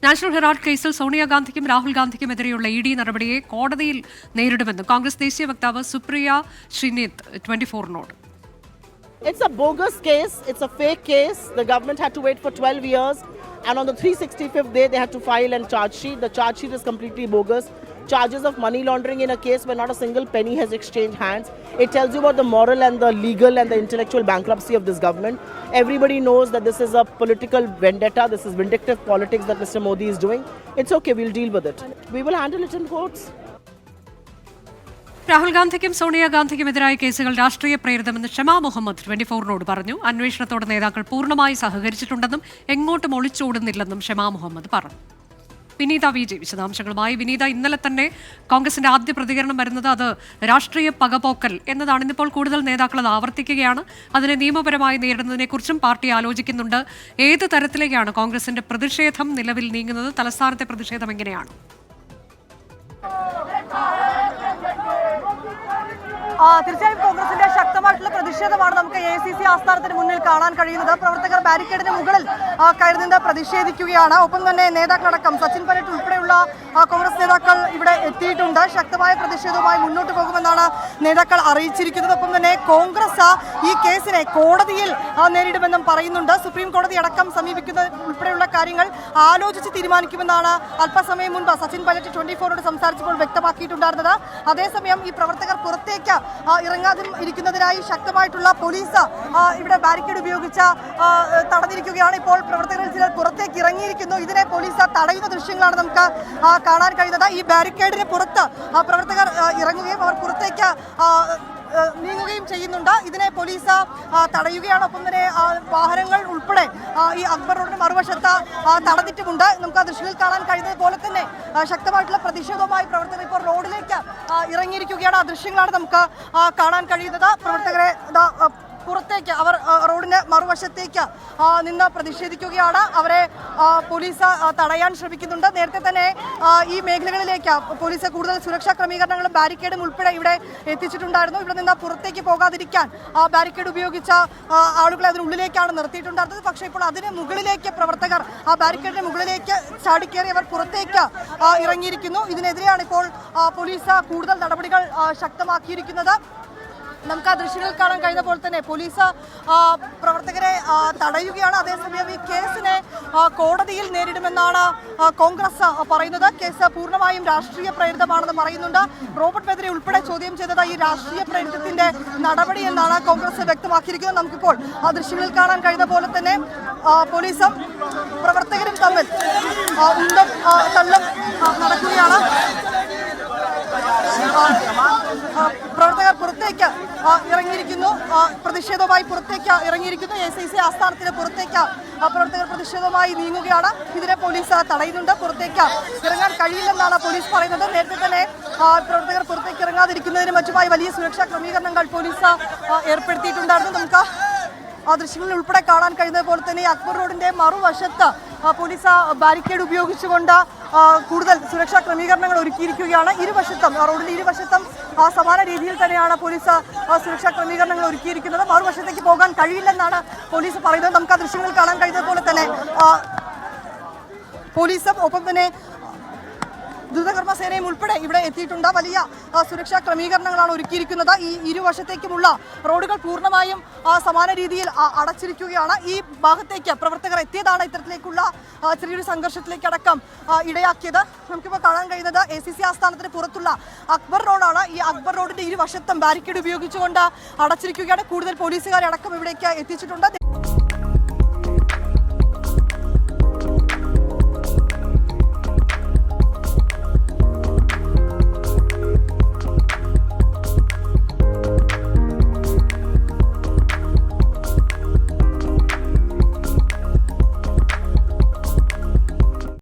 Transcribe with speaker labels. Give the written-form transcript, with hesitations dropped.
Speaker 1: National Herald കേസിൽ സോണിയാഗാന്ധിക്കും Rahul ഗാന്ധിക്കുമെതിരെയുള്ള ED നടപടിയെ കോടതിയിൽ നേരിടുമെന്ന് കോൺഗ്രസ് ദേശീയ വക്താവ് Supriya ശ്രീനേത് 24-നോട്.
Speaker 2: It's a bogus case. It's a fake case. The government had to wait for 12 years. And on the 365th day, they had to file a charge sheet. The charge sheet is completely bogus. Charges of money laundering in a case where not a single penny has exchanged hands. It tells you about the moral and the legal and the intellectual bankruptcy of this government. Everybody knows that this is a political vendetta. This is vindictive politics that Mr. Modi is doing. It's okay. We'll deal with it. We will handle it in courts.
Speaker 1: Rahul ഗാന്ധിക്കും സോണിയാഗാന്ധിക്കുമെതിരായ കേസുകൾ രാഷ്ട്രീയ പ്രേരിതമെന്ന് ഷമാ മുഹമ്മദ് 24-നോട് പറഞ്ഞു. അന്വേഷണത്തോട് നേതാക്കൾ പൂർണ്ണമായി സഹകരിച്ചിട്ടുണ്ടെന്നും എങ്ങോട്ടും ഒളിച്ചോടുന്നില്ലെന്നും ഷമാ മുഹമ്മദ് പറഞ്ഞു. വിനീത വിജയ് വിശദാംശങ്ങളുമായി. വിനീത, ഇന്നലെ തന്നെ കോൺഗ്രസിന്റെ ആദ്യ പ്രതികരണം വരുന്നത് അത് രാഷ്ട്രീയ പകപോക്കൽ എന്നതാണ്. ഇന്നിപ്പോൾ കൂടുതൽ നേതാക്കൾ അത് ആവർത്തിക്കുകയാണ്. അതിനെ നിയമപരമായി നേരിടുന്നതിനെക്കുറിച്ചും പാർട്ടി ആലോചിക്കുന്നുണ്ട്. ഏത് തരത്തിലേക്കാണ് കോൺഗ്രസിന്റെ പ്രതിഷേധം നിലവിൽ നീങ്ങുന്നത്? തലസ്ഥാനത്തെ പ്രതിഷേധം എങ്ങനെയാണ്?
Speaker 3: തീർച്ചയായും കോൺഗ്രസിന്റെ ശക്തമായിട്ടുള്ള പ്രതിഷേധമാണ് നമുക്ക് AICC ആസ്ഥാനത്തിന് മുന്നിൽ കാണാൻ കഴിയുന്നത്. പ്രവർത്തകർ ബാരിക്കേഡിന് മുകളിൽ കയറി നിന്ന് പ്രതിഷേധിക്കുകയാണ്. ഒപ്പം തന്നെ നേതാക്കളടക്കം സച്ചിൻ പൈലറ്റ് ഉൾപ്പെടെയുള്ള കോൺഗ്രസ് നേതാക്കൾ ഇവിടെ എത്തിയിട്ടുണ്ട്. ശക്തമായ പ്രതിഷേധവുമായി മുന്നോട്ട് പോകുമെന്നാണ് നേതാക്കൾ അറിയിച്ചിരിക്കുന്നത്. ഒപ്പം തന്നെ കോൺഗ്രസ് ഈ കേസിനെ കോടതിയിൽ നേരിടുമെന്നും പറയുന്നുണ്ട്. സുപ്രീം കോടതി അടക്കം സമീപിക്കുന്ന ഉൾപ്പെടെയുള്ള കാര്യങ്ങൾ ആലോചിച്ച് തീരുമാനിക്കുമെന്നാണ് അല്പസമയം മുൻപ് സച്ചിൻ പൈലറ്റ് 24-നോട് സംസാരിച്ചപ്പോൾ വ്യക്തമാക്കിയിട്ടുണ്ടായിരുന്നത്. അതേസമയം ഈ പ്രവർത്തകർ പുറത്തേക്ക് ഇറങ്ങാതെ ഇരിക്കുന്നതിനായി ശക്തമായിട്ടുള്ള പോലീസ് ഇവിടെ ബാരിക്കേഡ് ഉപയോഗിച്ച് തടഞ്ഞിരിക്കുകയാണ്. ഇപ്പോൾ പ്രവർത്തകരിൽ ചിലർ പുറത്തേക്ക് ഇറങ്ങിയിരിക്കുന്നു. ഇതിനെ പോലീസ് തടയുന്ന ദൃശ്യങ്ങളാണ് നമുക്ക് കാണാൻ കഴിയുന്നത്. ഈ ബാരിക്കേഡിന് പുറത്ത് പ്രവർത്തകർ ഇറങ്ങുകയും അവർ പുറത്തേക്ക് നീങ്ങുകയും ചെയ്യുന്നുണ്ട്. ഇതിനെ പോലീസ് തടയുകയാണ്. ഒപ്പം തന്നെ വാഹനങ്ങൾ ഉൾപ്പെടെ ഈ അക്ബർ റോഡിന് മറുവശത്ത് തടഞ്ഞിട്ടുമുണ്ട്. നമുക്ക് ആ ദൃശ്യങ്ങളിൽ കാണാൻ കഴിയുന്നത് പോലെ തന്നെ ശക്തമായിട്ടുള്ള പ്രതിഷേധവുമായി പ്രവർത്തകർ ഇപ്പോൾ റോഡിലേക്ക് ഇറങ്ങിയിരിക്കുകയാണ്. ആ ദൃശ്യങ്ങളാണ് നമുക്ക് കാണാൻ കഴിയുന്നത്. പ്രവർത്തകരെ പുറത്തേക്ക് അവർ റോഡിന് മറുവശത്തേക്ക് നിന്ന് പ്രതിഷേധിക്കുകയാണ്. അവരെ പോലീസ് തടയാൻ ശ്രമിക്കുന്നുണ്ട്. നേരത്തെ തന്നെ ഈ മേഖലകളിലേക്ക് പോലീസ് കൂടുതൽ സുരക്ഷാ ക്രമീകരണങ്ങളും ബാരിക്കേഡും ഉൾപ്പെടെ ഇവിടെ എത്തിച്ചിട്ടുണ്ടായിരുന്നു. ഇവിടെ നിന്ന് പുറത്തേക്ക് പോകാതിരിക്കാൻ ബാരിക്കേഡ് ഉപയോഗിച്ച ആളുകളെ അതിനുള്ളിലേക്കാണ് നിർത്തിയിട്ടുണ്ടായിരുന്നത്. പക്ഷേ ഇപ്പോൾ അതിന് മുകളിലേക്ക് പ്രവർത്തകർ ആ ബാരിക്കേഡിന് മുകളിലേക്ക് ചാടിക്കേറി അവർ പുറത്തേക്ക് ഇറങ്ങിയിരിക്കുന്നു. ഇതിനെതിരെയാണ് ഇപ്പോൾ പോലീസ് കൂടുതൽ നടപടികൾ ശക്തമാക്കിയിരിക്കുന്നത്. നമുക്ക് ആ ദൃശ്യങ്ങൾ കാണാൻ കഴിയുന്ന പോലെ തന്നെ പോലീസ് പ്രവർത്തകരെ തടയുകയാണ്. അതേസമയം ഈ കേസിനെ കോടതിയിൽ നേരിടുമെന്നാണ് കോൺഗ്രസ് പറയുന്നത്. കേസ് പൂർണ്ണമായും രാഷ്ട്രീയ പ്രേരിതമാണെന്ന് പറയുന്നുണ്ട്. റോബർട്ട് ബെദ്രെ ഉൾപ്പെടെ ചോദ്യം ചെയ്തത് ഈ രാഷ്ട്രീയ പ്രേരിതത്തിന്റെ നടപടി എന്നാണ് കോൺഗ്രസ് വ്യക്തമാക്കിയിരിക്കുന്നത്. നമുക്കിപ്പോൾ ആ ദൃശ്യങ്ങളിൽ കാണാൻ കഴിയുന്ന പോലെ തന്നെ പോലീസും പ്രവർത്തകരും തമ്മിൽ ഉന്തും തള്ളും നടക്കുകയാണ്. പ്രവർത്തകർ പുറത്തേക്ക് ഇറങ്ങിയിരിക്കുന്നു. പ്രതിഷേധവുമായി പുറത്തേക്ക് ഇറങ്ങിയിരിക്കുന്നു. AICC ആസ്ഥാനത്തിന് പുറത്തേക്ക് പ്രവർത്തകർ പ്രതിഷേധവുമായി നീങ്ങുകയാണ്. ഇതിനെ പോലീസ് തടയുന്നുണ്ട്. പുറത്തേക്ക് ഇറങ്ങാൻ കഴിയില്ലെന്നാണ് പോലീസ് പറയുന്നത്. നേരത്തെ തന്നെ പ്രവർത്തകർ പുറത്തേക്ക് ഇറങ്ങാതിരിക്കുന്നതിന് മറ്റുമായി വലിയ സുരക്ഷാ ക്രമീകരണങ്ങൾ പോലീസ് ഏർപ്പെടുത്തിയിട്ടുണ്ടായിരുന്നു. നമുക്ക് ആ ദൃശ്യങ്ങളിൽ ഉൾപ്പെടെ കാണാൻ കഴിയുന്നത് പോലെ തന്നെ അക്ബർ റോഡിന്റെ മറുവശത്ത് പോലീസ് ബാരിക്കേഡ് ഉപയോഗിച്ചുകൊണ്ട് കൂടുതൽ സുരക്ഷാ ക്രമീകരണങ്ങൾ ഒരുക്കിയിരിക്കുകയാണ്. ഇരുവശത്തും റോഡിന്റെ ഇരുവശത്തും സമാന രീതിയിൽ തന്നെയാണ് പോലീസ് സുരക്ഷാ ക്രമീകരണങ്ങൾ ഒരുക്കിയിരിക്കുന്നത്. മറുവശത്തേക്ക് പോകാൻ കഴിയില്ലെന്നാണ് പോലീസ് പറയുന്നത്. നമുക്ക് ആ ദൃശ്യങ്ങളിൽ കാണാൻ കഴിയുന്നത് പോലെ തന്നെ പോലീസും ഒപ്പം തന്നെ ദ്രുതകർമ്മ സേനയും ഉൾപ്പെടെ ഇവിടെ എത്തിയിട്ടുണ്ട്. വലിയ സുരക്ഷാ ക്രമീകരണങ്ങളാണ് ഒരുക്കിയിരിക്കുന്നത്. ഈ ഇരുവശത്തേക്കുമുള്ള റോഡുകൾ പൂർണ്ണമായും സമാന രീതിയിൽ അടച്ചിരിക്കുകയാണ്. ഈ ഭാഗത്തേക്ക് പ്രവർത്തകർ എത്തിയതാണ് ഇത്തരത്തിലേക്കുള്ള ചെറിയൊരു സംഘർഷത്തിലേക്കടക്കം ഇടയാക്കിയത്. നമുക്കിപ്പോൾ കാണാൻ കഴിയുന്നത് AICC ആസ്ഥാനത്തിന് പുറത്തുള്ള അക്ബർ റോഡാണ്. ഈ അക്ബർ റോഡിന്റെ ഇരുവശത്തും ബാരിക്കേഡ് ഉപയോഗിച്ചുകൊണ്ട് അടച്ചിരിക്കുകയാണ്. കൂടുതൽ പോലീസുകാരെ അടക്കം ഇവിടേക്ക് എത്തിച്ചിട്ടുണ്ട്.